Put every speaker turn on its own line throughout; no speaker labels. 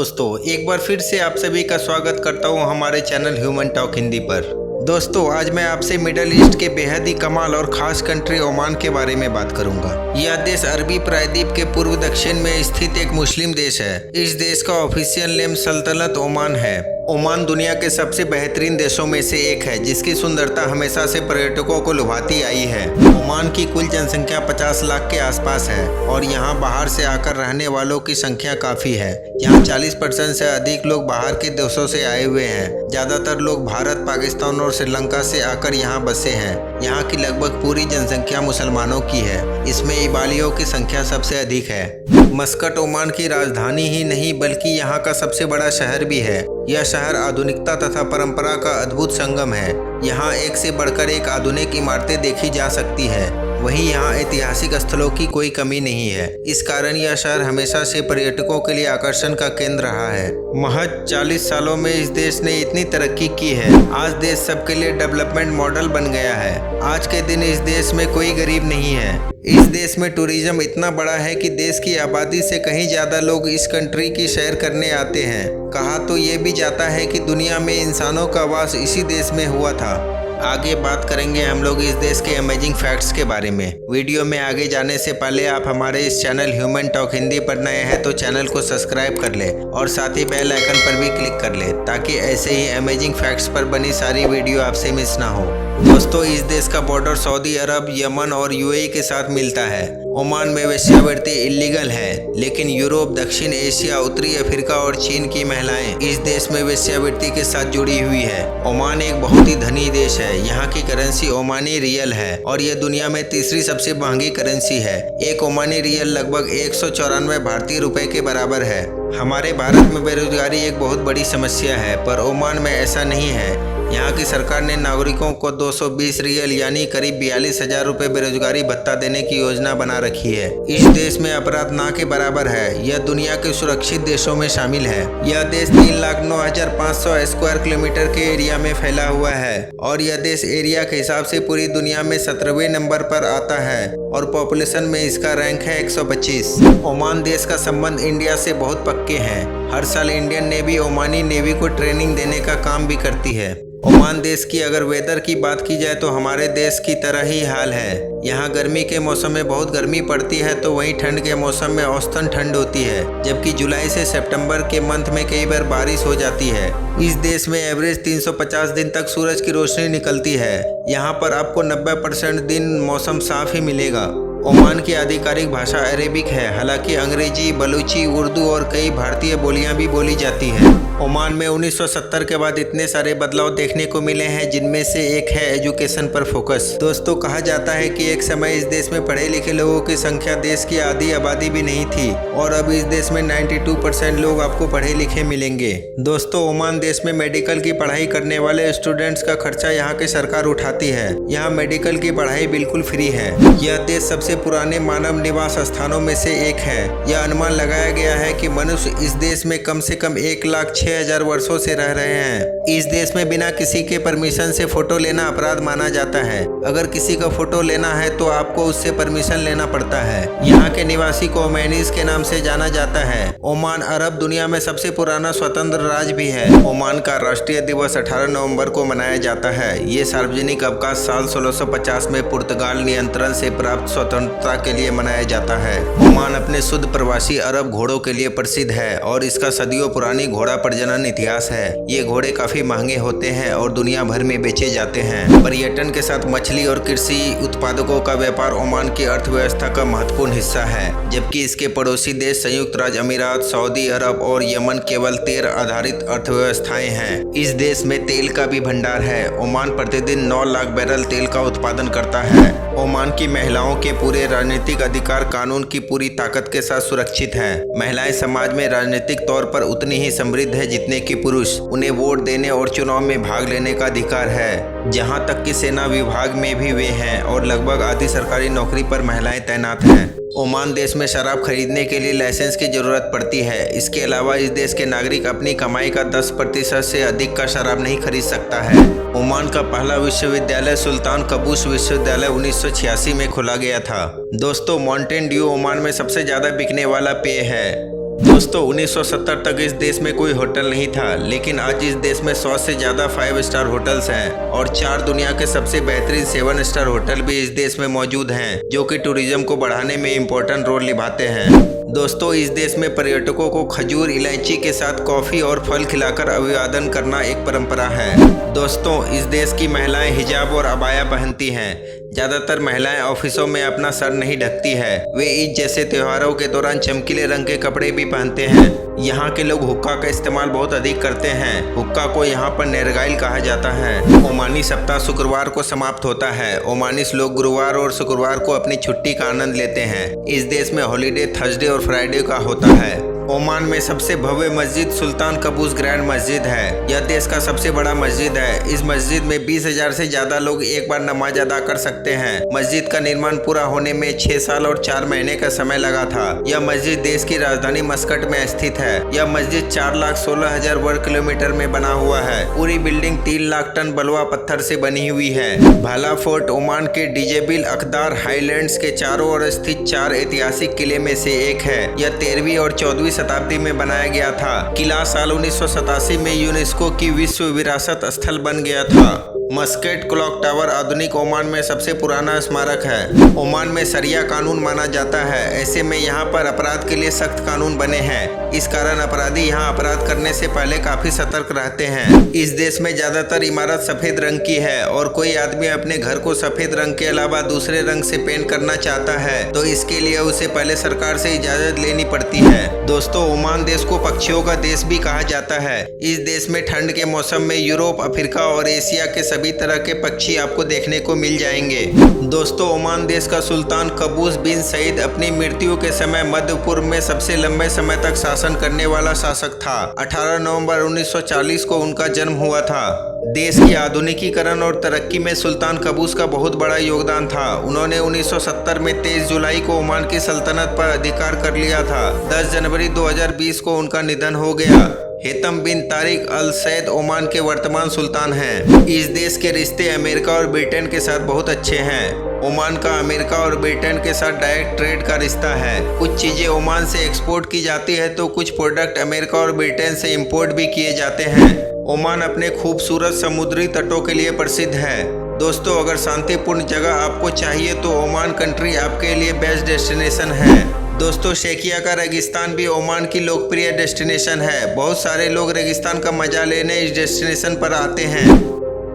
दोस्तों, एक बार फिर से आप सभी का स्वागत करता हूं हमारे चैनल ह्यूमन टॉक हिंदी पर। दोस्तों, आज मैं आपसे मिडल ईस्ट के बेहद ही कमाल और ख़ास कंट्री ओमान के बारे में बात करूंगा। यह देश अरबी प्रायद्वीप के पूर्व दक्षिण में स्थित एक मुस्लिम देश है। इस देश का ऑफिशियल नेम सल्तनत ओमान है। ओमान दुनिया के सबसे बेहतरीन देशों में से एक है, जिसकी सुंदरता हमेशा से पर्यटकों को लुभाती आई है। ओमान की कुल जनसंख्या 50 लाख के आसपास है और यहाँ बाहर से आकर रहने वालों की संख्या काफ़ी है। यहाँ 40% से अधिक लोग बाहर के देशों से आए हुए हैं। ज़्यादातर लोग भारत, पाकिस्तान और श्रीलंका से आकर यहाँ बसे हैं। यहाँ की लगभग पूरी जनसंख्या मुसलमानों की है। इसमें इबालियों की संख्या सबसे अधिक है। मस्कट ओमान की राजधानी ही नहीं बल्कि यहाँ का सबसे बड़ा शहर भी है। यह शहर आधुनिकता तथा परंपरा का अद्भुत संगम है। यहाँ एक से बढ़कर एक आधुनिक इमारतें देखी जा सकती है। वहीं यहाँ ऐतिहासिक स्थलों की कोई कमी नहीं है। इस कारण यह शहर हमेशा से पर्यटकों के लिए आकर्षण का केंद्र रहा है। महज 40 सालों में इस देश ने इतनी तरक्की की है। आज देश सबके लिए डेवलपमेंट मॉडल बन गया है। आज के दिन इस देश में कोई गरीब नहीं है। इस देश में टूरिज्म इतना बड़ा है कि देश की आबादी से कहीं ज़्यादा लोग इस कंट्री की सैर करने आते हैं। कहा तो ये भी जाता है कि दुनिया में इंसानों का वास इसी देश में हुआ था। आगे बात करेंगे हम लोग इस देश के अमेजिंग फैक्ट्स के बारे में। वीडियो में आगे जाने से पहले आप हमारे इस चैनल ह्यूमन टॉक हिंदी पर नए हैं तो चैनल को सब्सक्राइब कर ले और साथ ही बेल आइकन पर भी क्लिक कर ले, ताकि ऐसे ही अमेजिंग फैक्ट्स पर बनी सारी वीडियो आपसे मिस ना हो। दोस्तों, इस देश का बॉर्डर सऊदी अरब, यमन और यूएई के साथ मिलता है। ओमान में वेश्यावृत्ति इलीगल है, लेकिन यूरोप, दक्षिण एशिया, उत्तरी अफ्रीका और चीन की महिलाएं इस देश में वेश्यावृत्ति के साथ जुड़ी हुई है। ओमान एक बहुत ही धनी देश है। यहाँ की करेंसी ओमानी रियल है और यह दुनिया में तीसरी सबसे महंगी करेंसी है। एक ओमानी रियल लगभग 194 भारतीय रुपए के बराबर है। हमारे भारत में बेरोजगारी एक बहुत बड़ी समस्या है, पर ओमान में ऐसा नहीं है। यहाँ की सरकार ने नागरिकों को 220 रियल यानी करीब 42,000 रुपये बेरोजगारी भत्ता देने की योजना बना रखी है। इस देश में अपराध ना के बराबर है। यह दुनिया के सुरक्षित देशों में शामिल है। यह देश 3,09,500 स्क्वायर किलोमीटर के एरिया में फैला हुआ है और यह देश एरिया के हिसाब से पूरी दुनिया में 17वें नंबर पर आता है और पॉपुलेशन में इसका रैंक है 125। ओमान देश का संबंध इंडिया से बहुत पक्के हैं। हर साल इंडियन नेवी ओमानी नेवी को ट्रेनिंग देने का काम भी करती है। ओमान देश की अगर वेदर की बात की जाए तो हमारे देश की तरह ही हाल है। यहाँ गर्मी के मौसम में बहुत गर्मी पड़ती है तो वहीं ठंड के मौसम में औसतन ठंड होती है, जबकि जुलाई से सितंबर के मंथ में कई बार बारिश हो जाती है। इस देश में एवरेज 350 दिन तक सूरज की रोशनी निकलती है। यहाँ पर आपको 90% दिन मौसम साफ ही मिलेगा। ओमान की आधिकारिक भाषा अरेबिक है, हालांकि अंग्रेजी, बलूची, उर्दू और कई भारतीय बोलियां भी बोली जाती हैं। ओमान में 1970 के बाद इतने सारे बदलाव देखने को मिले हैं, जिनमें से एक है एजुकेशन पर फोकस। दोस्तों, कहा जाता है कि एक समय इस देश में पढ़े लिखे लोगों की संख्या देश की आधी आबादी भी नहीं थी और अब इस देश में 92% लोग आपको पढ़े लिखे मिलेंगे। दोस्तों, ओमान देश में मेडिकल की पढ़ाई करने वाले स्टूडेंट्स का खर्चा यहाँ की सरकार उठाती है। यहाँ मेडिकल की पढ़ाई बिल्कुल फ्री है। यह देश सबसे पुराने मानव निवास स्थानों में से एक है। यह अनुमान लगाया गया है कि मनुष्य इस देश में कम से कम 1,06,000 वर्षों से रह रहे हैं। इस देश में बिना किसी के परमिशन से फोटो लेना अपराध माना जाता है। अगर किसी का फोटो लेना है तो आपको उससे परमिशन लेना पड़ता है। यहाँ के निवासी को ओमानीज के नाम से जाना जाता है। ओमान अरब दुनिया में सबसे पुराना स्वतंत्र राज्य भी है। ओमान का राष्ट्रीय दिवस 18 नवंबर को मनाया जाता है। ये सार्वजनिक अवकाश साल 1650 में पुर्तगाल नियंत्रण से प्राप्त स्वतंत्रता के लिए मनाया जाता है। ओमान अपने शुद्ध प्रवासी अरब घोड़ों के लिए प्रसिद्ध है और इसका सदियों पुरानी घोड़ा प्रजनन इतिहास है। ये घोड़े काफी महंगे होते हैं और दुनिया भर में बेचे जाते हैं। पर्यटन के साथ मछली और कृषि उत्पादकों का व्यापार ओमान की अर्थव्यवस्था का महत्वपूर्ण हिस्सा है, जबकि इसके पड़ोसी देश संयुक्त राज्य अमीरात, सऊदी अरब और यमन केवल तेल आधारित अर्थव्यवस्थाएं हैं। इस देश में तेल का भी भंडार है। ओमान प्रतिदिन 9 लाख बैरल तेल का उत्पादन करता है। ओमान की महिलाओं के पूरे राजनीतिक अधिकार कानून की पूरी ताकत के साथ सुरक्षित हैं। महिलाएं समाज में राजनीतिक तौर पर उतनी ही समृद्ध है जितने कि पुरुष। उन्हें वोट देने और चुनाव में भाग लेने का अधिकार है। जहां तक कि सेना विभाग में भी वे हैं और लगभग आधी सरकारी नौकरी पर महिलाएं तैनात हैं। ओमान देश में शराब खरीदने के लिए लाइसेंस की जरूरत पड़ती है। इसके अलावा इस देश के नागरिक अपनी कमाई का 10% से अधिक का शराब नहीं खरीद सकता है। ओमान का पहला विश्वविद्यालय सुल्तान कबूस विश्वविद्यालय 1986 में खोला गया था। दोस्तों, माउंटेन ड्यू ओमान में सबसे ज्यादा बिकने वाला पेय है। दोस्तों 1970 तक इस देश में कोई होटल नहीं था, लेकिन आज इस देश में 100 से ज़्यादा 5 स्टार होटल्स हैं और 4 दुनिया के सबसे बेहतरीन 7 स्टार होटल भी इस देश में मौजूद हैं, जो कि टूरिज्म को बढ़ाने में इम्पोर्टेंट रोल निभाते हैं। दोस्तों इस देश में पर्यटकों को खजूर, इलायची के साथ कॉफ़ी और फल खिलाकर अभिवादन करना एक परंपरा है। दोस्तों इस देश की महिलाएं हिजाब और अबाया पहनती हैं। ज़्यादातर महिलाएं ऑफिसों में अपना सर नहीं ढकती है। वे ईद जैसे त्योहारों के दौरान चमकीले रंग के कपड़े भी पहनते हैं। यहाँ के लोग हुक्का का इस्तेमाल बहुत अधिक करते हैं। हुक्का को यहाँ पर नेरगाइल कहा जाता है। ओमानी सप्ताह शुक्रवार को समाप्त होता है। ओमानीस लोग गुरुवार और शुक्रवार को अपनी छुट्टी का आनंद लेते हैं। इस देश में हॉलीडे थर्सडे और फ्राइडे का होता है। ओमान में सबसे भव्य मस्जिद सुल्तान कबूस ग्रैंड मस्जिद है। यह देश का सबसे बड़ा मस्जिद है। इस मस्जिद में 20,000 से ज्यादा लोग एक बार नमाज अदा कर सकते हैं। मस्जिद का निर्माण पूरा होने में 6 साल और 4 महीने का समय लगा था। यह मस्जिद देश की राजधानी मस्कट में स्थित है। यह मस्जिद 4,16,000 वर्ग किलोमीटर में बना हुआ है। पूरी बिल्डिंग 3 लाख टन बलुआ पत्थर से बनी हुई है। भाला फोर्ट ओमान के डिजेबिल अखदार हाईलैंड्स के चारों ओर स्थित 4 ऐतिहासिक किले में से एक है। यह 13वीं और 14वीं शताब्दी में बनाया गया था। किला साल 1987 में यूनेस्को की विश्व विरासत स्थल बन गया था। मस्केट क्लॉक टावर आधुनिक ओमान में सबसे पुराना स्मारक है। ओमान में शरिया कानून माना जाता है। ऐसे में यहाँ पर अपराध के लिए सख्त कानून बने हैं। इस कारण अपराधी यहाँ अपराध करने से पहले काफी सतर्क रहते हैं। इस देश में ज्यादातर इमारत सफेद रंग की है और कोई आदमी अपने घर को सफेद रंग के अलावा दूसरे रंग से पेंट करना चाहता है तो इसके लिए उसे पहले सरकार से इजाजत लेनी पड़ती है। दोस्तों ओमान देश को पक्षियों का देश भी कहा जाता है। इस देश में ठंड के मौसम में यूरोप, अफ्रीका और एशिया के सभी तरह के पक्षी आपको देखने को मिल जाएंगे। दोस्तों ओमान देश का सुल्तान कबूस बिन सईद अपनी मृत्यु के समय मध्य पूर्व में सबसे लंबे समय तक शासन करने वाला शासक था। 18 नवंबर 1940 को उनका जन्म हुआ था। देश की आधुनिकीकरण और तरक्की में सुल्तान कबूस का बहुत बड़ा योगदान था। उन्होंने 1970 में 23 जुलाई को ओमान की सल्तनत पर अधिकार कर लिया था। 10 जनवरी 2020 को उनका निधन हो गया। हेतम बिन तारिक अल सैद ओमान के वर्तमान सुल्तान हैं। इस देश के रिश्ते अमेरिका और ब्रिटेन के साथ बहुत अच्छे हैं। ओमान का अमेरिका और ब्रिटेन के साथ डायरेक्ट ट्रेड का रिश्ता है। कुछ चीज़ें ओमान से एक्सपोर्ट की जाती है तो कुछ प्रोडक्ट अमेरिका और ब्रिटेन से इंपोर्ट भी किए जाते हैं। ओमान अपने खूबसूरत समुद्री तटों के लिए प्रसिद्ध है। दोस्तों अगर शांतिपूर्ण जगह आपको चाहिए तो ओमान कंट्री आपके लिए बेस्ट डेस्टिनेशन है। दोस्तों शेखिया का रेगिस्तान भी ओमान की लोकप्रिय डेस्टिनेशन है। बहुत सारे लोग रेगिस्तान का मजा लेने इस डेस्टिनेशन पर आते हैं।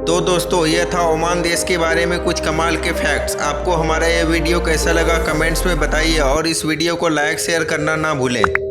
तो दोस्तों यह था ओमान देश के बारे में कुछ कमाल के फैक्ट्स। आपको हमारा यह वीडियो कैसा लगा कमेंट्स में बताइए और इस वीडियो को लाइक शेयर करना ना भूलें।